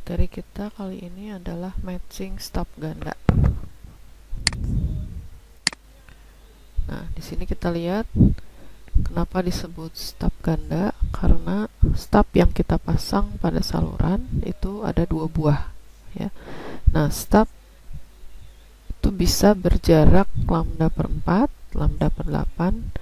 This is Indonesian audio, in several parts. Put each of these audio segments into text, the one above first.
Materi kita kali ini adalah matching stub ganda. Nah, di sini kita lihat kenapa disebut stub ganda, karena stub yang kita pasang pada saluran itu ada 2 buah, ya. Nah, stub itu bisa berjarak lambda per 4, lambda per 8,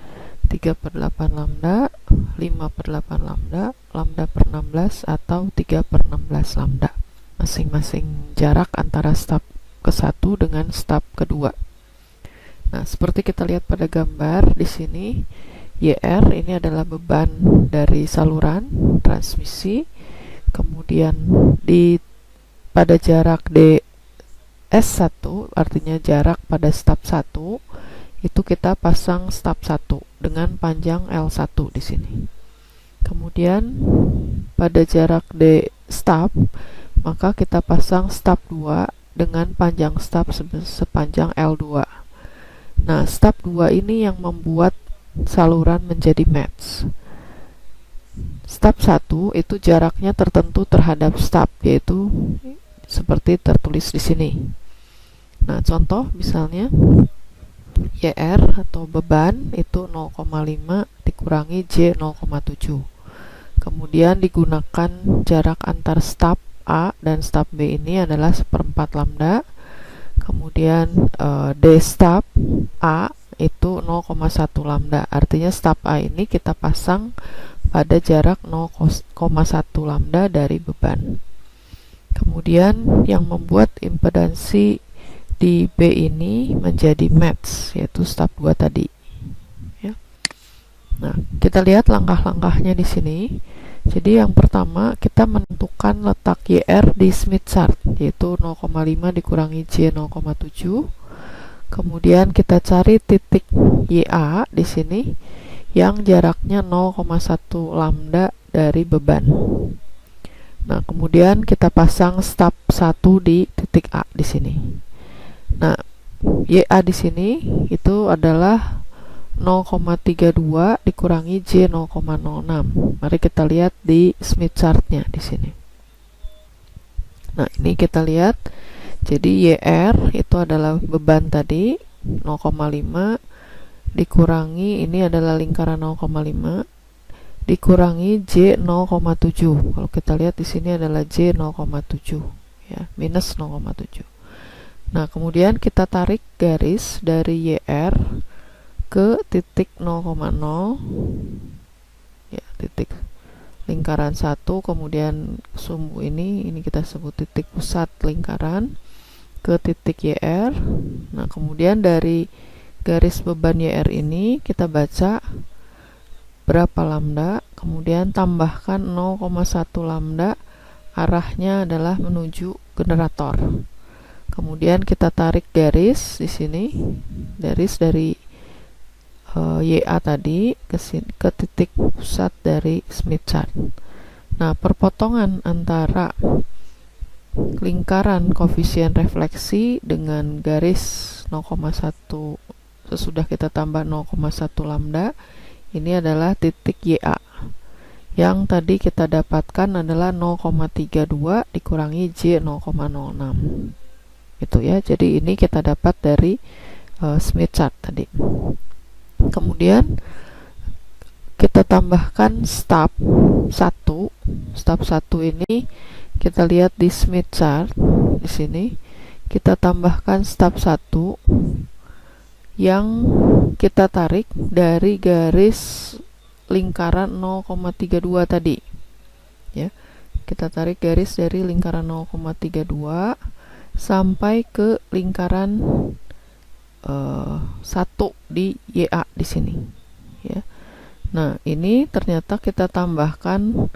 3/8 lambda, 5/8 lambda, lambda per 16, atau 3/16 lambda. Masing-masing jarak antara stub ke-1 dengan stub kedua. Nah, seperti kita lihat pada gambar di sini, YR ini adalah beban dari saluran transmisi. Kemudian pada jarak DS1, artinya jarak pada stub 1, itu kita pasang stub 1 dengan panjang L1 di sini. Kemudian pada jarak D stub, maka kita pasang stub 2 dengan panjang stub sepanjang L2. Nah, stub 2 ini yang membuat saluran menjadi match. Stub 1 itu jaraknya tertentu terhadap stub, yaitu seperti tertulis di sini. Nah, contoh misalnya YR atau beban itu 0,5 dikurangi J 0,7. Kemudian digunakan jarak antar stub A dan stub B ini adalah 1/4 lambda. Kemudian D stub A itu 0,1 lambda. Artinya stub A ini kita pasang pada jarak 0,1 lambda dari beban. Kemudian yang membuat impedansi di B ini menjadi match, yaitu stub 2 tadi, ya. Nah, kita lihat langkah-langkahnya di sini. Jadi yang pertama, kita menentukan letak YR di Smith chart, yaitu 0,5 dikurangi J 0,7. Kemudian kita cari titik YA di sini yang jaraknya 0,1 lambda dari beban. Nah, kemudian kita pasang stub 1 di titik A di sini. Nah, YA di sini itu adalah 0,32 dikurangi J 0,06. Mari kita lihat di Smith chartnya di sini. Nah, ini kita lihat. Jadi YR itu adalah beban tadi 0,5 dikurangi, ini adalah lingkaran 0,5 dikurangi J 0,7. Kalau kita lihat di sini adalah J 0,7, ya, minus 0,7. Nah, kemudian kita tarik garis dari YR ke titik 0,0, ya, titik lingkaran 1, kemudian sumbu ini kita sebut titik pusat lingkaran, ke titik YR. Nah, kemudian dari garis beban YR ini kita baca berapa lambda, kemudian tambahkan 0,1 lambda, arahnya adalah menuju generator. Kemudian kita tarik garis di sini, garis dari YA tadi ke titik pusat dari Smith chart. Nah, perpotongan antara lingkaran koefisien refleksi dengan garis 0,1 sesudah kita tambah 0,1 lambda, ini adalah titik YA. Yang tadi kita dapatkan adalah 0,32 dikurangi J 0,06. Itu ya, jadi ini kita dapat dari Smith chart tadi. Kemudian kita tambahkan stub 1. Stub 1 ini kita lihat di Smith chart di sini. Kita tambahkan stub 1 yang kita tarik dari garis lingkaran 0,32 tadi, ya. Kita tarik garis dari lingkaran 0,32 sampai ke lingkaran 1 di YA di sini, ya. Nah, ini ternyata kita tambahkan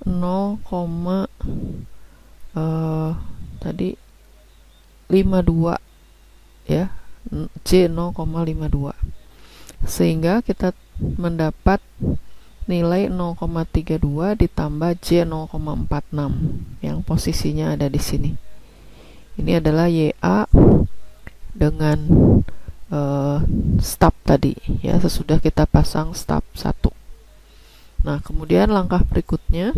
0,52, ya, J 0,52, sehingga kita mendapat nilai 0,32 ditambah J 0,46 yang posisinya ada di sini. Ini adalah YA dengan stub tadi, ya, sesudah kita pasang stub 1. Nah, kemudian langkah berikutnya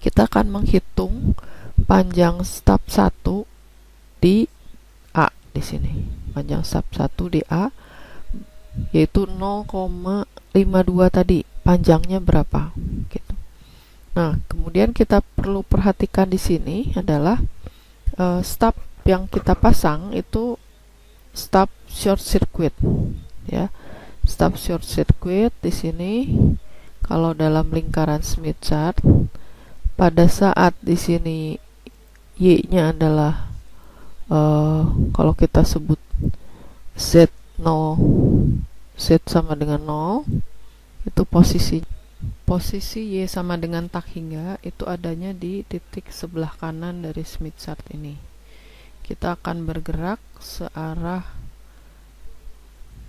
kita akan menghitung panjang stub 1 di A di sini. Panjang stub 1 di A yaitu 0,52 tadi. Panjangnya berapa? Gitu. Nah, kemudian kita perlu perhatikan di sini adalah stub yang kita pasang itu stub short circuit, ya. Stub short circuit di sini kalau dalam lingkaran Smith chart, pada saat di sini Y-nya adalah kalau kita sebut Z0, Z sama dengan 0, itu posisi Y sama dengan tak hingga itu adanya di titik sebelah kanan dari Smith chart ini. Kita akan bergerak searah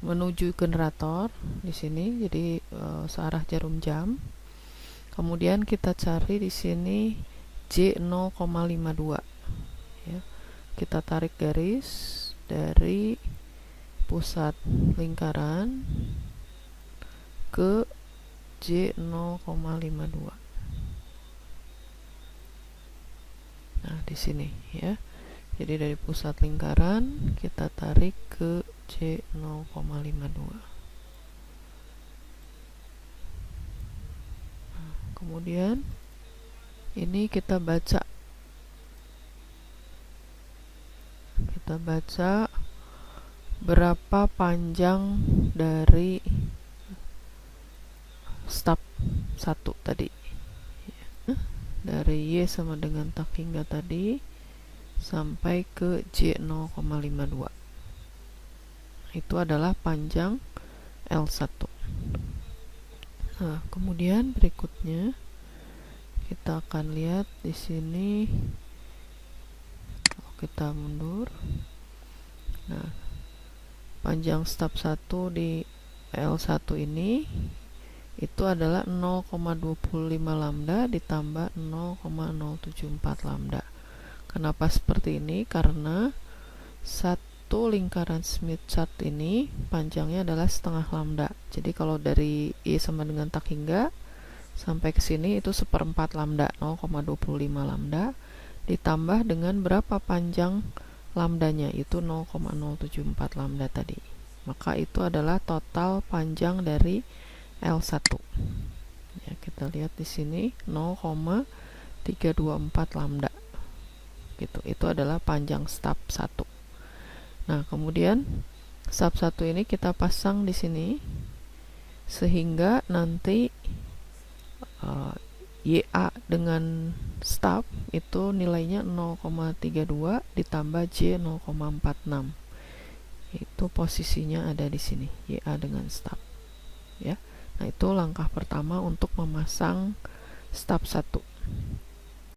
menuju generator di sini, jadi searah jarum jam. Kemudian kita cari di sini J 0,52, ya. Kita tarik garis dari pusat lingkaran ke J 0,52. Nah, di sini, ya. Jadi dari pusat lingkaran kita tarik ke J 0,52. Nah, kemudian ini kita baca berapa panjang dari stub 1 tadi, ya. Dari Y sama dengan tak hingga tadi sampai ke J 0,52 itu adalah panjang L1. Nah, kemudian berikutnya kita akan lihat di sini. Kalau kita mundur, nah, panjang stub 1 di L1 ini itu adalah 0,25 lambda ditambah 0,074 lambda. Kenapa seperti ini? Karena satu lingkaran Smith chart ini panjangnya adalah setengah lambda. Jadi kalau dari Y sama dengan tak hingga sampai ke sini itu 1/4 lambda, 0,25 lambda ditambah dengan berapa panjang lambdanya, itu 0,074 lambda tadi. Maka itu adalah total panjang dari L1. Ya, kita lihat di sini 0,324 lambda. Gitu. Itu adalah panjang stub 1. Nah, kemudian stub 1 ini kita pasang di sini sehingga nanti YA dengan stub itu nilainya 0,32 ditambah J 0,46. Itu posisinya ada di sini, YA dengan stub, ya. Nah, itu langkah pertama untuk memasang stub 1.